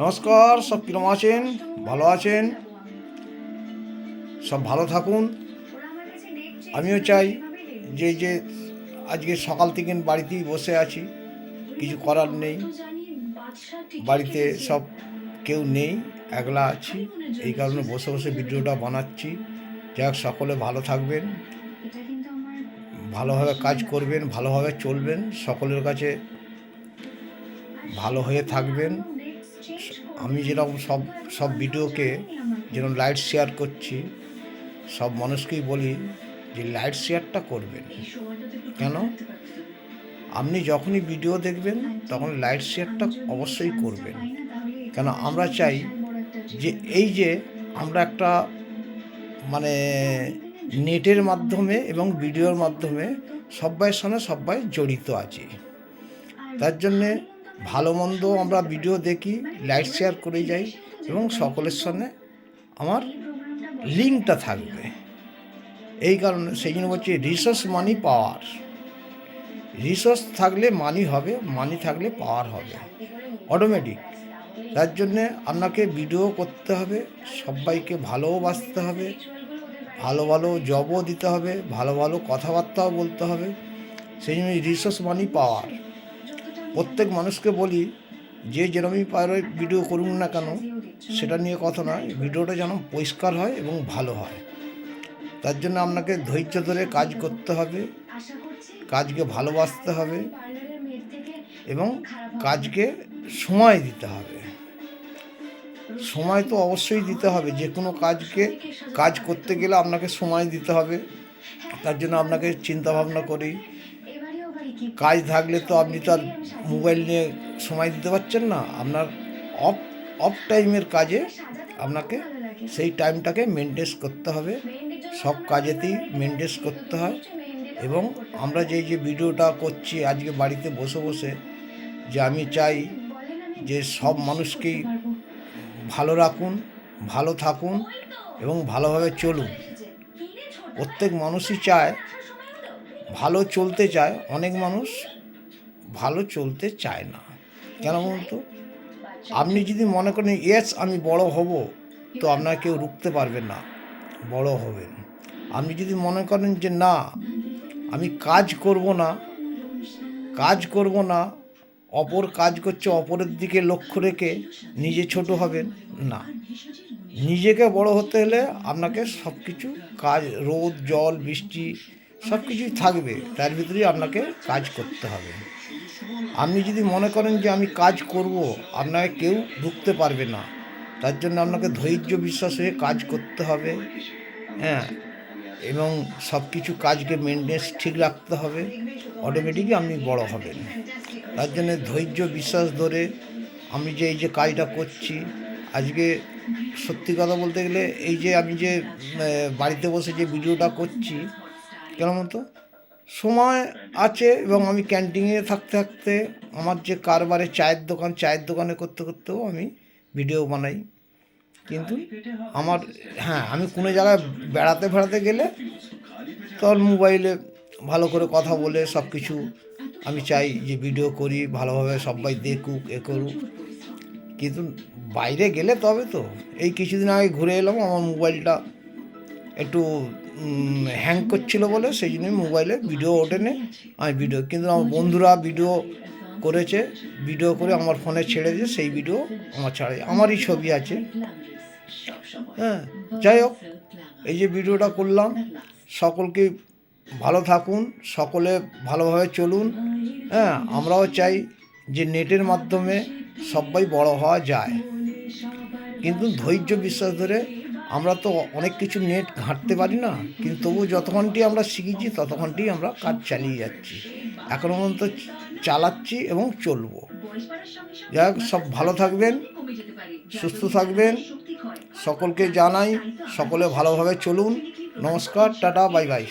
নমস্কার, সব কিরম আছেন? ভালো আছেন? সব ভালো থাকুন। আমিও চাই যে আজকে সকাল থেকে বাড়িতেই বসে আছি, কিছু করার নেই, বাড়িতে সব কেউ নেই, একলা আছি, এই কারণে বসে বসে ভিডিওটা বানাচ্ছি। যাক, সকলে ভালো থাকবেন, ভালোভাবে কাজ করবেন, ভালোভাবে চলবেন, সকলের কাছে ভালো হয়ে থাকবেন। আমি যেরকম সব ভিডিওকে যেরকম লাইক শেয়ার করছি, সব মানুষকেই বলি যে লাইক শেয়ারটা করবেন। কেন? আপনি যখনই ভিডিও দেখবেন তখন লাইক শেয়ারটা অবশ্যই করবেন। কেন? আমরা চাই যে এই যে আমরা একটা মানে নেটের মাধ্যমে এবং ভিডিওর মাধ্যমে সব্বাইয়ের সঙ্গে সব্বাই জড়িত আছি। তার জন্যে ভালো মন্দ আমরা ভিডিও দেখি, লাইক শেয়ার করে যাই এবং সকলের সঙ্গে আমার লিঙ্কটা থাকবে। এই কারণে সেই জন্য বলছি রিসোর্স মানি পাওয়ার। রিসোর্স থাকলে মানি হবে, মানি থাকলে পাওয়ার হবে অটোমেটিক। তার জন্যে আপনাকে ভিডিও করতে হবে, সবাইকে ভালোবাসতে হবে, ভালো ভালো জবও দিতে হবে, ভালো ভালো কথাবার্তাও বলতে হবে। সেই জন্য রিসোর্স মানি পাওয়ার। প্রত্যেক মানুষকে বলি যে যেরকমই পারে ভিডিও করুন না কেন, সেটা নিয়ে কথা নয়, ভিডিওটা যেন পরিষ্কার হয় এবং ভালো হয়। তার জন্য আপনাকে ধৈর্য ধরে কাজ করতে হবে, কাজকে ভালোবাসতে হবে এবং কাজকে সময় দিতে হবে। সময় তো অবশ্যই দিতে হবে, যে কোনো কাজ করতে গেলে আপনাকে সময় দিতে হবে। তার জন্য আপনাকে চিন্তা ভাবনা করেই কাজ থাকলে তো আপনি তো আর মোবাইল নিয়ে সময় দিতে পারছেন না। আপনার অফ টাইমের কাজে আপনাকে সেই টাইমটাকে মেনটেন করতে হবে। সব কাজেতেই মেনটেন করতে হয়। এবং আমরা যে ভিডিওটা করছি আজকে বাড়িতে বসে বসে, যে আমি চাই যে সব মানুষকেই ভালো রাখুন, ভালো থাকুন এবং ভালোভাবে চলুন। প্রত্যেক মানুষই চায় ভালো চলতে চায়, অনেক মানুষ ভালো চলতে চায় না। কেন বলুন তো? আপনি যদি মনে করেন আমি বড় হব, তো আপনার কেউ রুখতে পারবে না, বড় হবেন। আপনি যদি মনে করেন যে না, আমি কাজ করব না, অপর কাজ করছে, অপরের দিকে লক্ষ্য রেখে নিজে ছোট হবেন না। নিজেকে বড় হতে হলে আপনাকে সব কিছু কাজ, রোদ জল বৃষ্টি সব কিছুই থাকবে, তার ভিতরেই আপনাকে কাজ করতে হবে। আপনি যদি মনে করেন যে আমি কাজ করব, আপনাকে কেউ ঢুকতে পারবে না। তার জন্য আপনাকে ধৈর্য বিশ্বাস হয়ে কাজ করতে হবে, হ্যাঁ, এবং সব কিছু কাজকে মেনটেন্স ঠিক রাখতে হবে, অটোমেটিকই আপনি বড় হবেন। তার জন্য ধৈর্য বিশ্বাস ধরে আমি যে এই যে কাজটা করছি আজকে, সত্যি কথা বলতে গেলে এই যে আমি যে বাড়িতে বসে যে ভিডিওটা করছি, কেন মতো সময় আছে এবং আমি ক্যান্টিনে থাকতে থাকতে আমার যে কারবারে চায়ের দোকানে করতে করতেও আমি ভিডিও বানাই। কিন্তু আমি কোনো জায়গায় বেড়াতে গেলে তখন মোবাইলে ভালো করে কথা বলে সব কিছু আমি চাই যে ভিডিও করি, ভালোভাবে সবাই দেখুক, করুক। কিন্তু বাইরে গেলে তবে তো, এই কিছুদিন আগে ঘুরে এলাম, আমার মোবাইলটা একটু হ্যাং করছিল বলে সেই জন্য মোবাইলে ভিডিও ওঠেনি। আমি কিন্তু আমার বন্ধুরা ভিডিও করেছে, ভিডিও করে আমার ফোনে ছেড়ে দিয়ে সেই ভিডিও আমার ছাড়ে, আমারই ছবি আছে। হ্যাঁ, যাই হোক, এই যে ভিডিওটা করলাম, সকলকে ভালো থাকুন, সকলে ভালোভাবে চলুন। হ্যাঁ, আমরাও চাই যে নেটের মাধ্যমে সবাই বড় হওয়া যায়, কিন্তু ধৈর্য বিশ্বাস ধরে। আমরা তো অনেক কিছু নেট ঘাঁটতে পারি না, কিন্তু তবু যতক্ষণটি আমরা শিখেছি ততক্ষণটি আমরা কাজ চালিয়ে যাচ্ছি, এখনও পর্যন্ত চালাচ্ছি এবং চলবো। যাই হোক, সব ভালো থাকবেন, সুস্থ থাকবেন, সকলকে জানাই সকলে ভালোভাবে চলুন। নমস্কার, টাটা, বাই বাই।